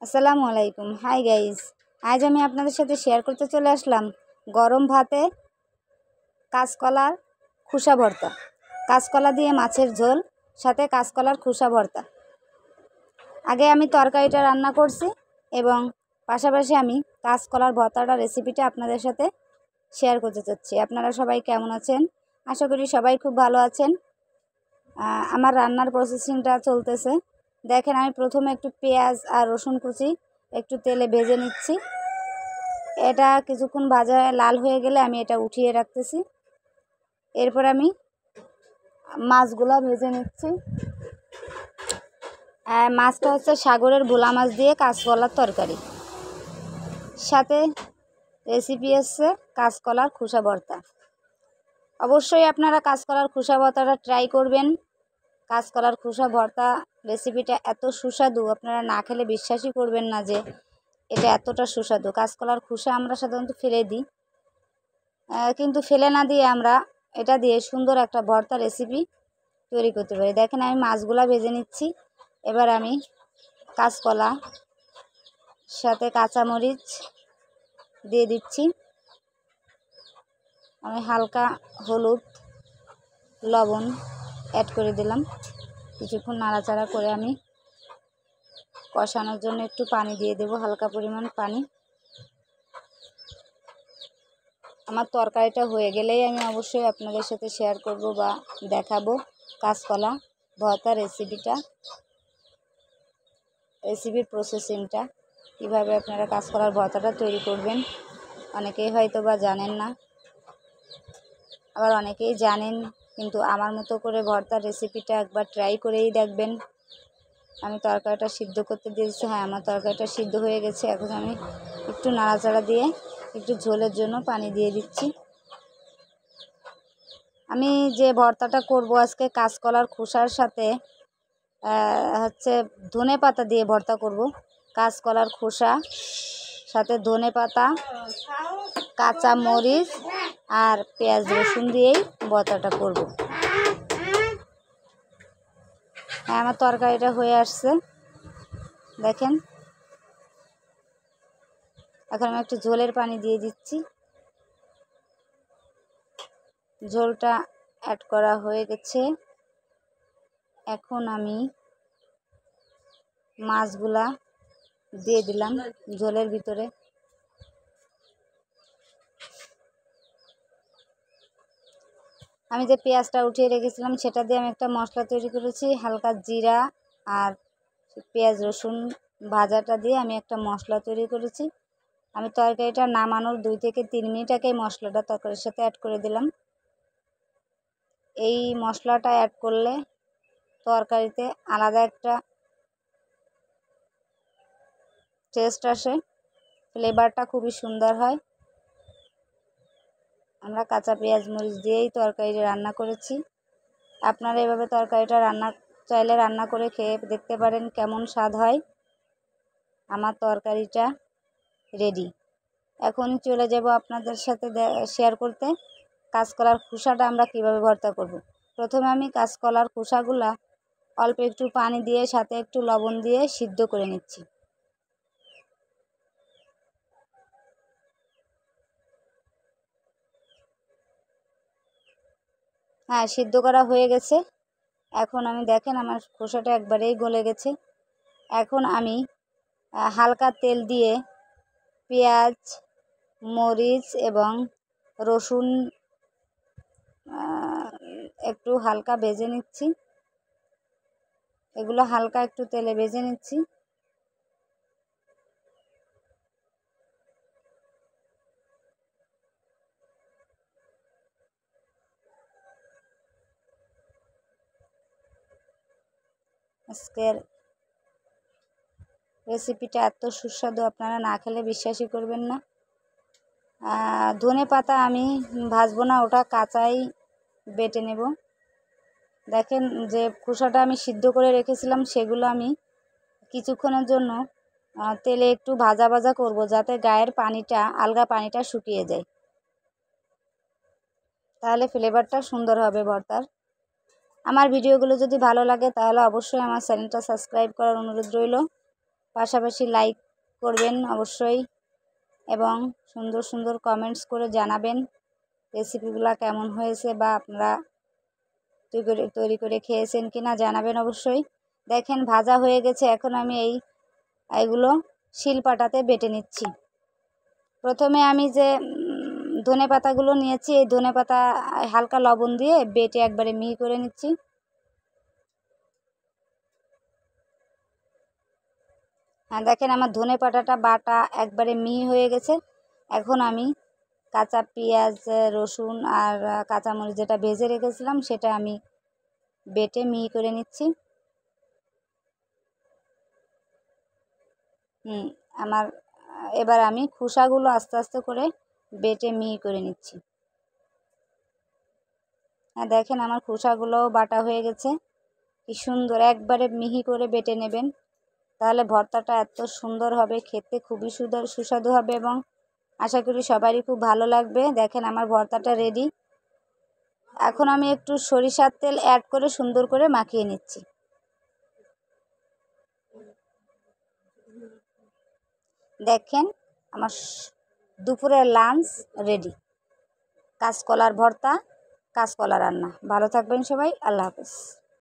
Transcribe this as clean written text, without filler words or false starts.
আসসালামু আলাইকুম। Hi guys, আজ আমি আপনাদের সাথে শেয়ার করতে চলে আসলাম গরম ভাতে কাঁচকলার খোসা ভর্তা। কাঁচকলা দিয়ে মাছের ঝোল, সাথে কাঁচকলার খোসা ভর্তা। আগে আমি তরকারিটা রান্না করছি এবং পাশাপাশি আমি কাঁচকলার ভর্তাটা রেসিপিটা আপনাদের সাথে শেয়ার করতে চাচ্ছি। আপনারা সবাই কেমন আছেন? আশা করি সবাই খুব ভালো আছেন। আমার রান্নার প্রসেসিংটা চলতেছে। দেখেন, আমি প্রথমে একটু পেঁয়াজ আর রসুন কুচি একটু তেলে ভেজে নিচ্ছি। এটা কিছুক্ষণ ভাজা লাল হয়ে গেলে আমি এটা উঠিয়ে রাখতেছি। এরপর আমি মাছগুলো ভেজে নিচ্ছি। মাছটা হচ্ছে সাগরের ভোলা মাছ দিয়ে কাঁচকলার তরকারি, সাথে রেসিপি হচ্ছে কাঁচকলার খোসা ভর্তা। অবশ্যই আপনারা কাঁচকলার খোসা ভর্তাটা ট্রাই করবেন। কাঁচকলার খোসা ভর্তা রেসিপিটা এত সুস্বাদু, আপনারা না খেলে বিশ্বাসই করবেন না যে এটা এতটা সুস্বাদু। কাঁচকলার খোসা আমরা সাধারণত ফেলে দিই, কিন্তু ফেলে না দিয়ে আমরা এটা দিয়ে সুন্দর একটা ভর্তা রেসিপি তৈরি করতে পারি। দেখেন, আমি মাছগুলা ভেজে নিচ্ছি। এবার আমি কাঁচকলা সাথে কাঁচামরিচ দিয়ে দিচ্ছি। আমি হালকা হলুদ, লবণ অ্যাড করে দিলাম। কিছুক্ষণ নাড়াচাড়া করে আমি কষানোর জন্য একটু পানি দিয়ে দেব, হালকা পরিমাণ পানি। আমার তরকারিটা হয়ে গেলেই আমি অবশ্যই আপনাদের সাথে শেয়ার করব বা দেখাবো কাঁচকলা ভর্তা রেসিপির প্রসেসিংটা, কীভাবে আপনারা কাঁচকলার ভর্তাটা তৈরি করবেন। অনেকেই হয়তো বা জানেন না, আবার অনেকেই জানেন, কিন্তু আমার মতো করে ভর্তার রেসিপিটা একবার ট্রাই করেই দেখবেন। আমি তরকারিটা সিদ্ধ করতে দিয়েছি। হ্যাঁ, আমার তরকারিটা সিদ্ধ হয়ে গেছে। এখন আমি একটু নাড়াচাড়া দিয়ে একটু ঝোলের জন্য পানি দিয়ে দিচ্ছি। আমি যে ভর্তাটা করব আজকে কাঁচকলার খোসার সাথে হচ্ছে ধনে পাতা দিয়ে ভর্তা করব। কাঁচকলার খোসা সাথে ধনে পাতা, কাঁচা মরিচ আর পেঁয়াজ রসুন দিয়েই ভর্তাটা করব। হ্যাঁ, আমার তরকারিটা হয়ে আসছে। দেখেন, এখন আমি একটু ঝোলের পানি দিয়ে দিচ্ছি। ঝোলটা অ্যাড করা হয়ে গেছে। এখন আমি মাছগুলা দিয়ে দিলাম ঝোলের ভিতরে। আমি যে পেঁয়াজটা উঠিয়ে রেখেছিলাম সেটা দিয়ে আমি একটা মশলা তৈরি করেছি। হালকা জিরা আর পেঁয়াজ রসুন ভাজাটা দিয়ে আমি একটা মশলা তৈরি করেছি। আমি তরকারিটা নামানোর 2 থেকে 3 মিনিট আগে মশলাটা তরকারির সাথে অ্যাড করে দিলাম। এই মশলাটা অ্যাড করলে তরকারিতে আলাদা একটা টেস্ট আসে, ফ্লেভারটা খুবই সুন্দর হয়। আমরা কাঁচা পেঁয়াজ মরিচ দিয়েই তরকারি রান্না করেছি। আপনারা এভাবে তরকারিটা চাইলে রান্না করে খেয়ে দেখতে পারেন কেমন স্বাদ হয়। আমার তরকারিটা রেডি। এখন চলে যাব আপনাদের সাথে শেয়ার করতে কাঁচকলার খোসাটা আমরা কিভাবে ভর্তা করব। প্রথমে আমি কাঁচকলার খোসাগুলা অল্প একটু পানি দিয়ে সাথে একটু লবণ দিয়ে সিদ্ধ করে নিচ্ছি। হ্যাঁ, সিদ্ধ করা হয়ে গেছে। এখন আমি দেখেন আমার খোসাটা একবারেই গলে গেছে। এখন আমি হালকা তেল দিয়ে পেঁয়াজ, মরিচ এবং রসুন একটু হালকা ভেজে নিচ্ছি। এগুলো হালকা একটু তেলে ভেজে নিচ্ছি। আজকের রেসিপিটা এত সুস্বাদু, আপনারা না খেলে বিশ্বাসই করবেন না। ধনে পাতা আমি ভাজবো না, ওটা কাঁচাই বেটে নেব। দেখেন, যে খোসাটা আমি সিদ্ধ করে রেখেছিলাম সেগুলো আমি কিছুক্ষণের জন্য তেলে একটু ভাজা ভাজা করব, যাতে গায়ের পানিটা আলগা পানিটা শুকিয়ে যায়, তাহলে ফ্লেভারটা সুন্দর হবে ভর্তার। আমার ভিডিওগুলো যদি ভালো লাগে তাহলে অবশ্যই আমার চ্যানেলটা সাবস্ক্রাইব করার অনুরোধ রইল। পাশাপাশি লাইক করবেন অবশ্যই, এবং সুন্দর সুন্দর কমেন্টস করে জানাবেন রেসিপিগুলো কেমন হয়েছে বা আপনারা তৈরি করে খেয়েছেন কি না জানাবেন অবশ্যই। দেখেন ভাজা হয়ে গেছে। এখন আমি এইগুলো শিলপাটাতে বেটে নিচ্ছি। প্রথমে আমি যে ধনেপাতাগুলো নিয়েছি, এই ধনেপাতা হালকা লবণ দিয়ে বেটে একবারে মিহি করে নিচ্ছি। হ্যাঁ, দেখেন আমার ধনেপাতাটা বাটা একবারে মিহি হয়ে গেছে। এখন আমি কাঁচা পেঁয়াজ, রসুন আর কাঁচামরিচ যেটা ভেজে রেখেছিলাম সেটা আমি বেটে মিহি করে নিচ্ছি। আমার এবার আমি খোসাগুলো আস্তে আস্তে করে বেটে মিহি করে নিচ্ছি। হ্যাঁ, দেখেন আমার খোসাগুলোও বাটা হয়ে গেছে। কি সুন্দর একবারে মিহি করে বেটে নেবেন, তাহলে ভর্তাটা এত সুন্দর হবে, খেতে খুবই সুস্বাদু হবে এবং আশা করি সবারই খুব ভালো লাগবে। দেখেন আমার ভর্তাটা রেডি। এখন আমি একটু সরিষার তেল অ্যাড করে সুন্দর করে মাখিয়ে নিচ্ছি। দেখেন আমার দুপুরের লাঞ্চ রেডি, কাঁচকলার ভর্তা, কাঁচকলা রান্না। ভালো থাকবেন সবাই, আল্লাহ হাফেজ।